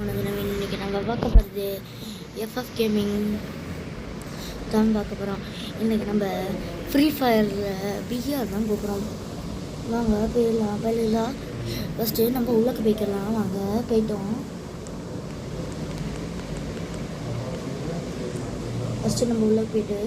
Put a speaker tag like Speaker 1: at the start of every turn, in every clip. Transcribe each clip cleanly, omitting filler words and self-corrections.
Speaker 1: இன்றைக்கி நம்ம பார்க்க போகிறது எஃப்எஃப் கேமிங் தான் பார்க்க போகிறோம். இன்றைக்கி நம்ம ஃப்ரீ ஃபயரில் பிஆர் தான் போகிறோம். வாங்க போயிடலாம். ஃபஸ்ட்டு நம்ம உள்ளக்கு போய்க்கலாம். வாங்க போயிட்டோம். ஃபஸ்ட்டு நம்ம உள்ளக்கு போயிட்டு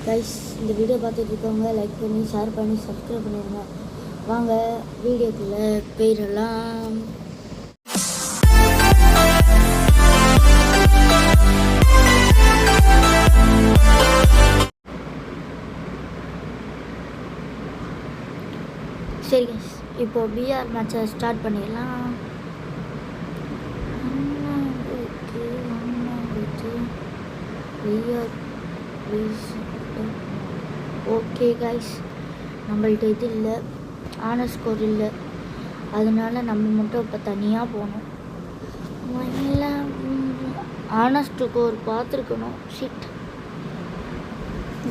Speaker 1: கைஸ், இந்த வீடியோ பார்த்துட்டு இருக்கவங்க லைக் பண்ணி ஷேர் பண்ணி சப்ஸ்கிரைப் பண்ணிடுங்க. வாங்க வீடியோக்குள்ளே போயிடலாம். சரி கைஸ், இப்போ பிஆர் மேட்சை ஸ்டார்ட் பண்ணிடலாம். ஓகே கைஸ், நம்மள்ட்ட இது இல்லை, ஆனர் ஸ்கோர் இல்லை, அதனால நம்ம மட்டும் இப்போ தனியாக போகணும். ஆனர் ஸ்கோர் பார்த்துருக்கணும். ஷிட்,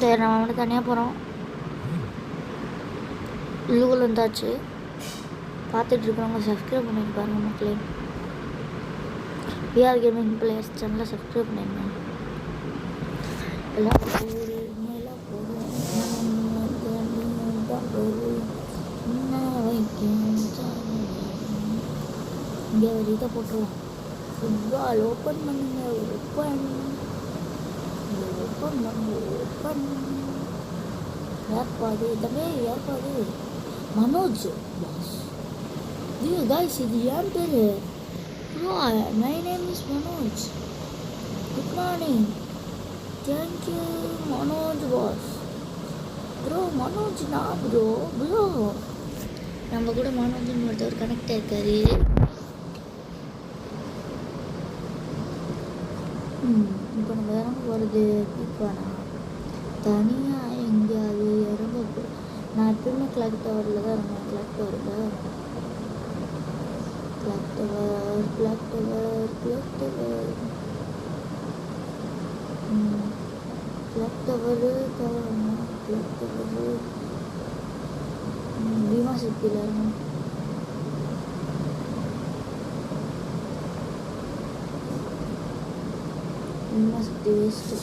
Speaker 1: சரி நம்ம மட்டும் தனியாக போகிறோம். லூல் வந்தாச்சு. பார்த்துட்ருக்கவங்க சப்ஸ்கிரைப் பண்ணிட்டு பாருங்க மக்களே. பிஆர் கேமிங் பிளேயர்ஸ் சேனலை சப்ஸ்கிரைப் பண்ணிடுங்க. எல்லாம் இங்கே ஒரு இதை போட்டுருவோம். ஃபுட்பால் ஓப்பன் பண்ணுங்க. ஓப்பன் ஏற்பாடு எல்லாமே ஏற்பாடு. மனோஜ் பாஸ் இது கைஸ், இது ஏன் பேர்? My name is Manoj. Good morning. Thank you Manoj boss. Bro Manoj நான் ப்ரோ நம்ம கூட மனோஜ்னு ஒருத்தவர் கனெக்ட் ஆயிருக்காரு. இப்போ நம்ம இறங்க போகிறது பீக்கானா தனியாக எங்கேயாவது இறங்க. நான் எப்பவுமே கிளாக் டவரில் தான் இருந்தேன். கிளாக் டவர் பீமா சக்தியில் இருக்கும். பீமா சக்தி வேஸ்ட்டு.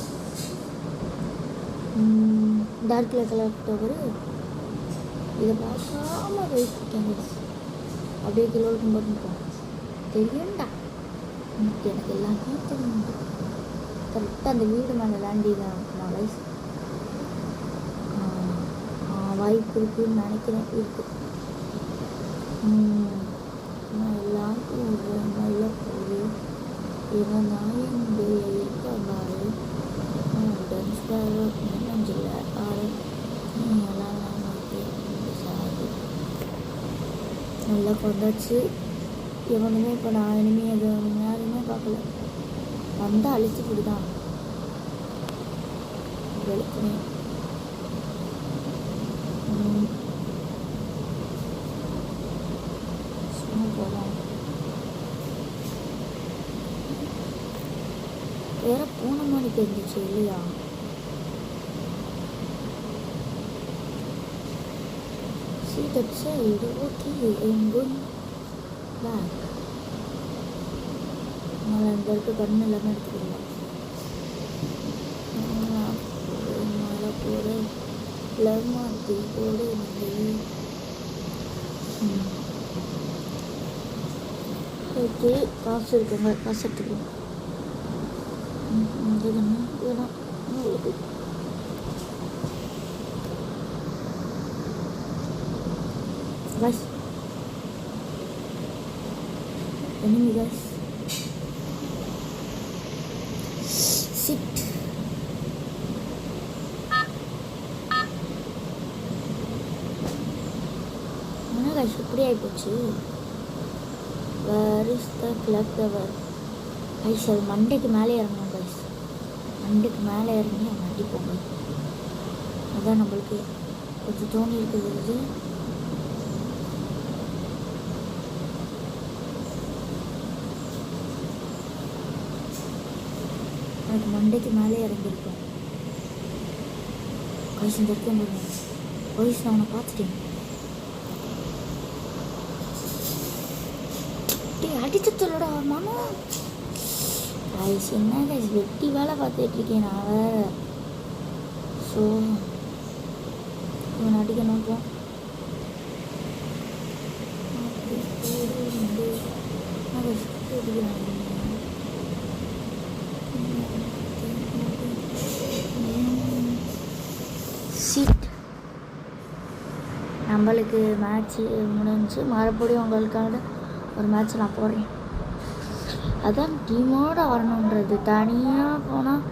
Speaker 1: டார்க்கில் கிளாக் டவர் இதை பார்க்காம வைக்கேன். அப்படியே கிலோவுக்கு போட்டுப்போம். தெரியும்டா, எனக்கு எல்லாமே தெரியும். கரெக்டாக அந்த வீடு மேலே லேண்டி தான் கைஸ். வாய்ப்பு இருக்குன்னு நினைக்கிறேன். இருக்கு. நான் எல்லாருக்கும் ஒரு நல்ல போது இவன் நாயங்க இருக்க பாரு. டான்ஸ் நெஞ்சில் ஆறு எல்லாம் சாது நல்லா கொண்டாச்சு. எவனுமே இப்போ நான் இனிமே அது யாருமே பார்க்கல. வந்தால் அழிச்சு விடுதான் வெளுக்கணே. சும்மா போகலாம். வேற போன மாதிரி தெரிஞ்சிச்சு இல்லையா? See that side, okay, I'm going back. நான் இந்த இருக்க கண்ணு எல்லாமே எடுத்துக்கலாம். மழை போடு லெமாத்தி போடு. ஓகே, காசு இருக்குங்க, காசு எடுத்துக்கலாம். வேணாம் உங்களுக்கு. guys, enemy guys, sit. என்ன guys இப்படி ஆயிப்போச்சு? where is the clock tower? guys, அது மண்டைக்கு மேலே இறங்கணும் guys. மண்டைக்கு மேலே இறங்கி அவங்க அடிப்போங்க. அதான் நம்மளுக்கு கொஞ்சம் தோணி இருக்குது. அதுக்கு மண்டைக்கு மேலே இறங்கியிருக்கோம். கைஸ் இந்த இருக்கேன் பாருங்க கைஸ் நான் அவனை பார்த்துட்டேன். அடிச்சு சொல்லடா மாமா. கைஸ் என்ன கைஸ் வெட்டி வேலை பார்த்துட்டு இருக்கேன் நான் வேற. ஸோ இவன் அடிக்கணும். சீட் நம்மளுக்கு மேட்ச்சு முடிஞ்சு மறுபடியும் உங்களுக்காக ஒரு மேட்ச் நான் போடுறேன். அதான் டீமோடு வரணுன்றது. தனியாக போனால்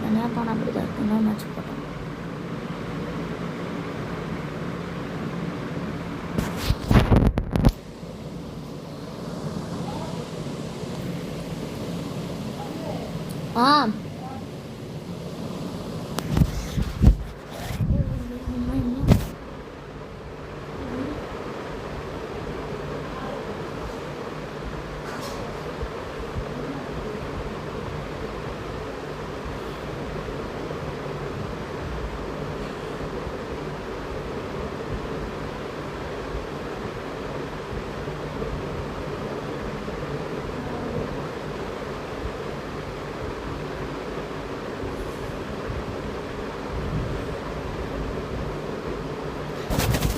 Speaker 1: தனியாக போனால் அப்படி தான் இருக்குன்னா மேட்ச் போட்டோம்.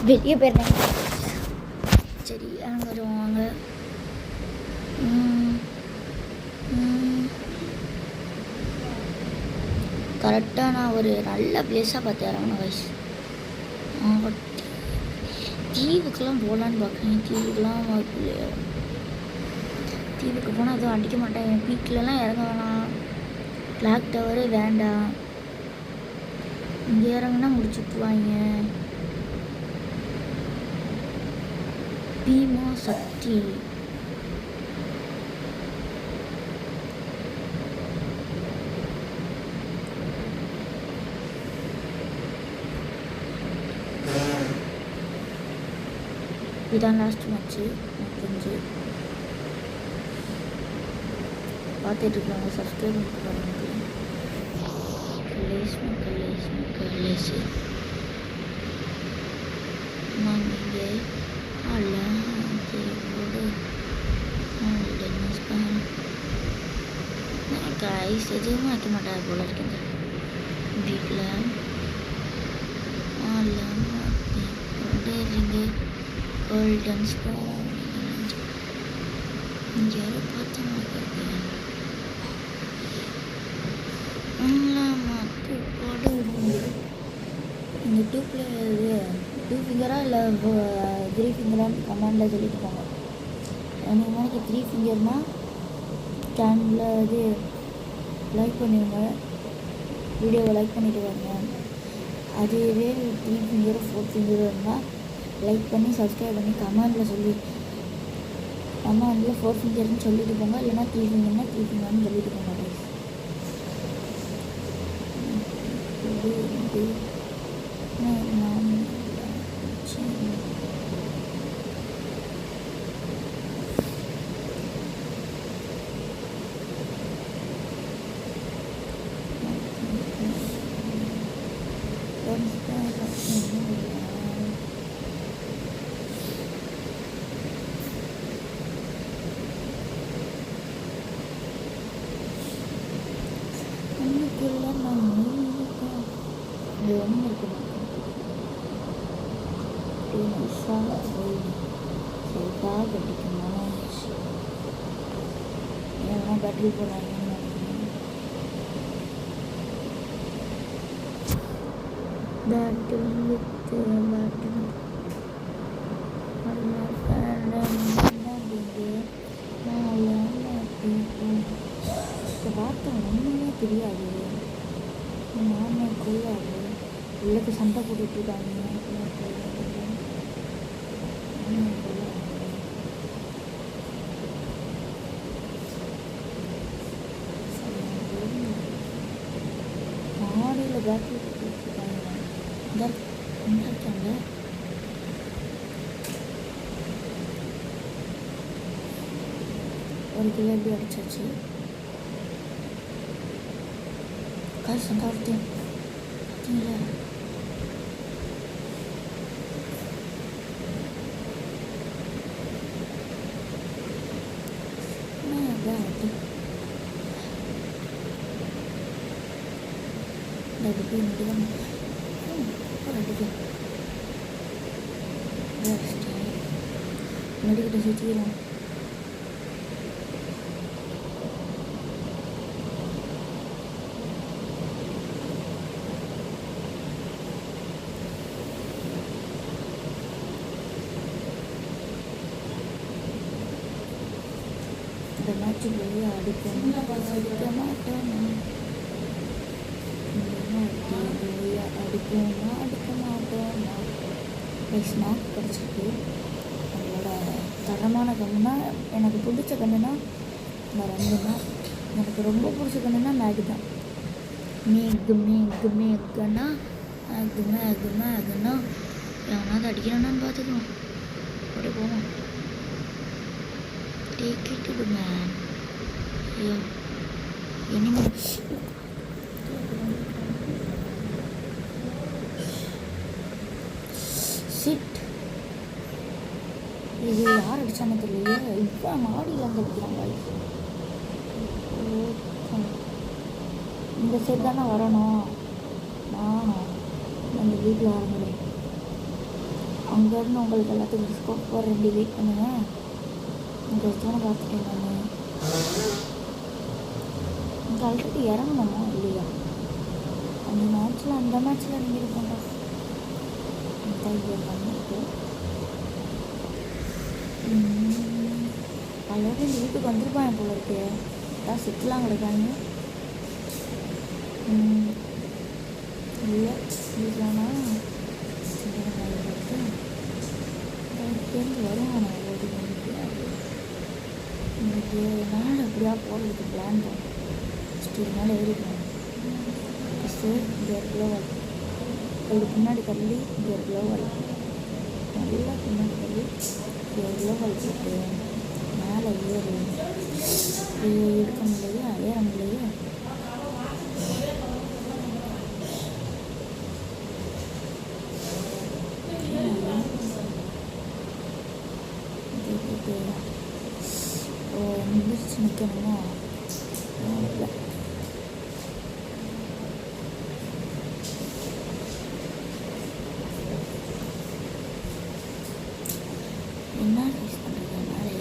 Speaker 1: வெளியே போயிடுறேன். சரி அங்கே வருவாங்க. கரெக்டாக நான் ஒரு நல்ல பிளேஸாக பார்த்து இறங்கணும் வயசு. தீவுக்கெல்லாம் போகலான்னு பார்க்குறேன். தீவுக்கெல்லாம் வாய்ப்பு இல்லையா? தீவுக்கு போனால் எதுவும் அடிக்க மாட்டேன். பீக்லலாம் இறங்க வேணாம். பிளாக் டவரு வேண்டாம். இங்கே இறங்குனா முடிச்சு விட்டுருவாங்க. பீமா சக்தி இதான் லாஸ்ட் மேட்ச்சு. கொஞ்சம் பார்த்துட்டு இருக்காங்க. சப்ஸ்கிரைப் பண்ணிட்டு பாருங்க. கலேஷ் நான் இங்கே கைஸ் எதுவும் வைக்க மாட்டார் போல இருக்குங்க வீட்டில். கோல்டன் ஸ்பூன் இங்கே யாரோ பார்த்து இந்த டூ ஃபிங்கராக இல்லை 3 ஃபிங்கரான்னு கமெண்டில் சொல்லிட்டு போங்க. எனக்கு 3 ஃபிங்கர்னால் சேனலில் இது லைக் பண்ணுவீங்க, வீடியோவை லைக் பண்ணிவிட்டு வாங்க. அதுவே 3 ஃபிங்கரோ 4 ஃபிங்கரோ இருந்தால் லைக் பண்ணி சப்ஸ்கிரைப் பண்ணி கமெண்டில் சொல்லி கமெண்டில் 4 ஃபிங்கர்னு சொல்லிட்டு போங்க. இல்லைனா 3 ஃபிங்கர்னா 3 ஃபிங்கர்னு சொல்லிட்டு போங்க. பேட்டரி போடுறாங்க. வார்த்தை ஒன்றுமே தெரியாது. நானே கொள்ளாது உள்ளக்கு சண்டை போட்டுட்டு இருக்காங்க. மாடியில் பேட்டரி போட்டுருக்காங்க. இந்த இருக்காங்க. ஒரு கிலோ எப்படி அடிச்சாச்சு. காசு அங்கே ஒருத்தேன் பார்த்தீங்களா? போய் முடியும் மெடிக்கிட்ட சுற்றிக்கிறோம். இந்த மேட்ச் போய் அடிக்க மாட்டோம். அடிக்க மாட்டோம். ஸ்நாக் கிடச்சிருக்கு. நம்மளோட தரமான கண்ணுனா எனக்கு பிடிச்ச கண்ணுனா இந்த 2 தான். எனக்கு ரொம்ப பிடிச்ச கண்ணுனா மேகு தான். மேகுன்னா மேகுன்னா எவனாவது அடிக்கிறானான்னு பார்த்துக்கணும். அப்படியே போவோம். கேட்டுடுங்க. ஐயோ இனிமேல் சிட். இது யார் அடிச்சானு தெரியலையே. இப்போ மாடியில் வந்து அடிக்கிறாங்க. இந்த சைடு தானே வரணும். நான் அந்த வீட்டில் வரங்களே. அங்கேருந்து உங்களுக்கு எல்லாத்துக்கும் டிஸ்கவுண்ட் போகிற 2 வெயிட் பண்ணுங்க. இங்கே தானே பார்த்துட்டேன் நான். இங்கே ஆல்ரெடி இறங்கணுமா இல்லையா? அந்த மேட்ச்சில் நீங்கள் இருப்பாங்க. பண்ணிட்டு ஆல்ரெடி இந்த வீட்டுக்கு வந்துருப்பாங்க போல இருக்கு. அதான் சிக்கலாம் கிடைக்காங்க. இல்லை வீட்டில்னா தெரிஞ்சு வருவாங்க. நான் ஓடி வந்துட்டு இன்னைக்கு நாள் எப்படியா போகிறதுக்கு பிளான் பண்ணேன். ஃபஸ்ட்டு இது மேலே ஏறிப்பேன். ஃபஸ்ட்டு இந்த இடத்துல இது பின்னாடி தள்ளி இது ஒரு க்ளோவல் நல்லா பின்னாடி தள்ளி இது ஒரு க்ளோவல் போட்டு மேலே ஏறி எடுக்க முடியலையா ஏற முடியலையா. நிமிஷம் நிற்கணுமா? இல்லை என்ன யூஸ் பண்ணுறது? மேலே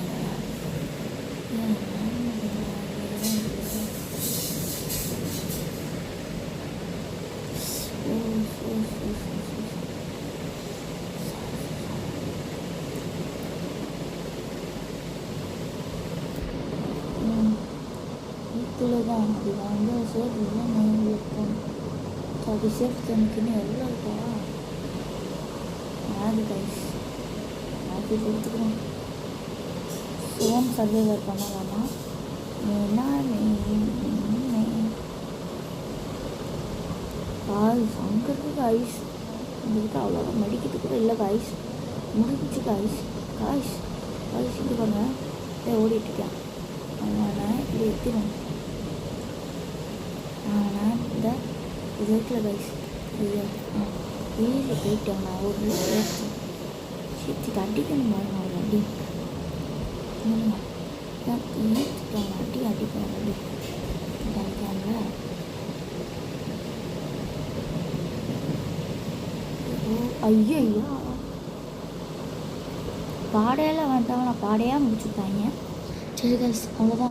Speaker 1: வீட்டில் தான் அது வந்து சேஃப் நான் வைப்போம். அது சேஃப் தனிக்குன்னு எவ்வளோ இருக்கா? ஆடு கைஸ் ஆடு கொடுத்துக்கிறோம். ஹோம் சர்வைவர் பண்ணலாமா? காய்ஸ் அங்கே இருக்குது ஐஸ். உங்கள்கிட்ட அவ்வளோவா மெடிக்கிட்டு கூட இல்லை காய்ஸ். முடிஞ்சு காய்ஸ் காய்ஸ் காய்ஸ் இது பண்ண ஓடிட்டுருக்கேன். அவனை இப்படி எடுத்துடும். ஆனால் இந்த இதுல கைஸ் வீட்டில் போயிட்டேன். நான் ஒரு சேர்த்துக்கு அடிக்கணுமா? நான் வண்டி அடிப்பேன் வண்டி அடிக்காங்க. ஐயா பாடையெல்லாம் வேண்டாம். நான் பாடையாக முடிச்சுட்டாங்க. சரி கைஸ் அவ்வளோதான்.